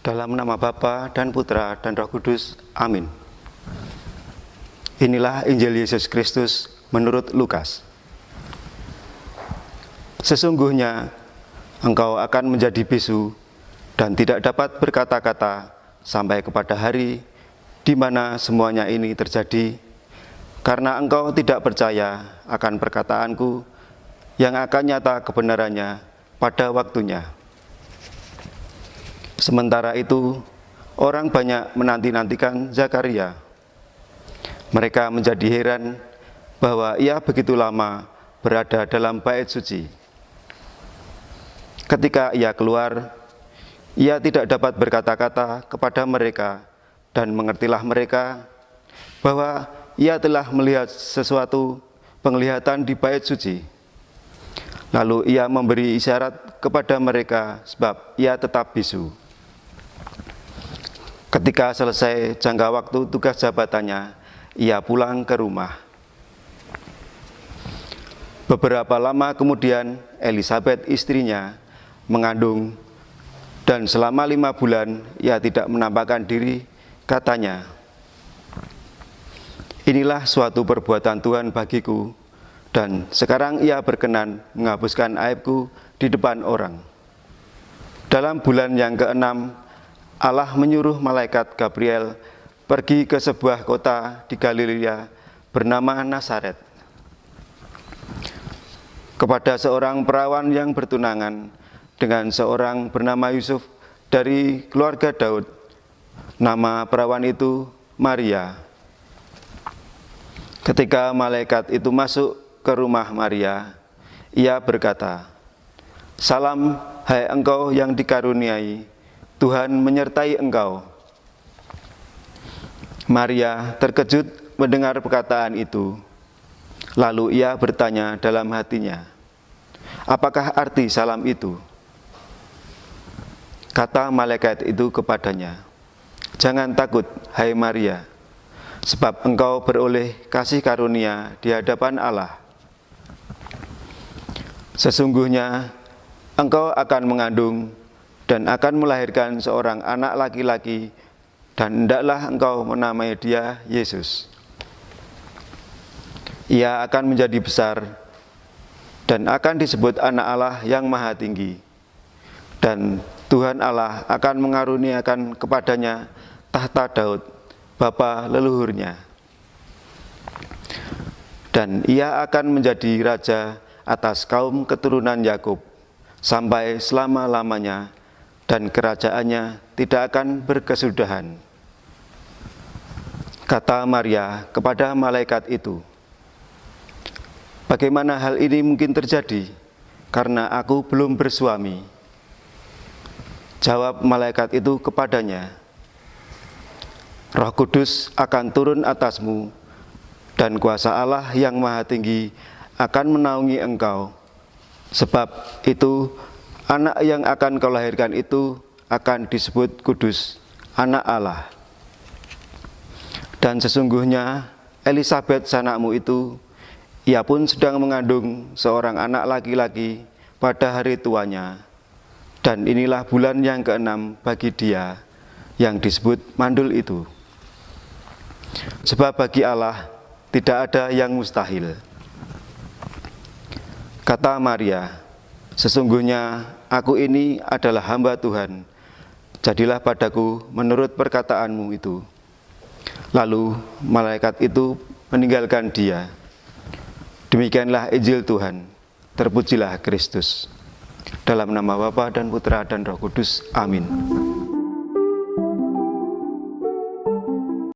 Dalam nama Bapa dan Putra dan Roh Kudus. Amin. Inilah Injil Yesus Kristus menurut Lukas. Sesungguhnya engkau akan menjadi bisu dan tidak dapat berkata-kata sampai kepada hari di mana semuanya ini terjadi, karena engkau tidak percaya akan perkataanku yang akan nyata kebenarannya pada waktunya. Sementara itu, orang banyak menanti-nantikan Zakaria. Mereka menjadi heran bahwa ia begitu lama berada dalam bait suci. Ketika ia keluar, ia tidak dapat berkata-kata kepada mereka, dan mengertilah mereka bahwa ia telah melihat sesuatu penglihatan di bait suci. Lalu ia memberi isyarat kepada mereka sebab ia tetap bisu. Ketika selesai jangka waktu tugas jabatannya, ia pulang ke rumah. Beberapa lama kemudian, Elisabet istrinya mengandung, dan selama 5 bulan ia tidak menampakkan diri, katanya, "Inilah suatu perbuatan Tuhan bagiku, dan sekarang ia berkenan menghapuskan aibku di depan orang." Dalam bulan yang ke-6, Allah menyuruh malaikat Gabriel pergi ke sebuah kota di Galilea bernama Nazaret, kepada seorang perawan yang bertunangan dengan seorang bernama Yusuf dari keluarga Daud. Nama perawan itu Maria. Ketika malaikat itu masuk ke rumah Maria, ia berkata, "Salam, hai engkau yang dikaruniai, Tuhan menyertai engkau." Maria terkejut mendengar perkataan itu. Lalu ia bertanya dalam hatinya, "Apakah arti salam itu?" Kata malaikat itu kepadanya, "Jangan takut, hai Maria, sebab engkau beroleh kasih karunia di hadapan Allah. Sesungguhnya engkau akan mengandung dan akan melahirkan seorang anak laki-laki, dan hendaklah engkau menamai dia Yesus. Ia akan menjadi besar dan akan disebut Anak Allah yang Maha Tinggi, dan Tuhan Allah akan mengaruniakan kepadanya tahta Daud, bapa leluhurnya. Dan ia akan menjadi raja atas kaum keturunan Yakub sampai selama-lamanya, dan kerajaannya tidak akan berkesudahan." Kata Maria kepada malaikat itu, "Bagaimana hal ini mungkin terjadi, karena aku belum bersuami?" Jawab malaikat itu kepadanya, "Roh Kudus akan turun atasmu, dan kuasa Allah yang Maha Tinggi akan menaungi engkau. Sebab itu, anak yang akan kau lahirkan itu akan disebut kudus, Anak Allah. Dan sesungguhnya Elisabet sanakmu itu, ia pun sedang mengandung seorang anak laki-laki pada hari tuanya. Dan inilah bulan yang ke-6 bagi dia yang disebut mandul itu. Sebab bagi Allah tidak ada yang mustahil." Kata Maria, "Sesungguhnya aku ini adalah hamba Tuhan, jadilah padaku menurut perkataanmu itu." Lalu malaikat itu meninggalkan dia. Demikianlah Injil Tuhan. Terpujilah Kristus. Dalam nama Bapa dan Putra dan Roh Kudus. Amin.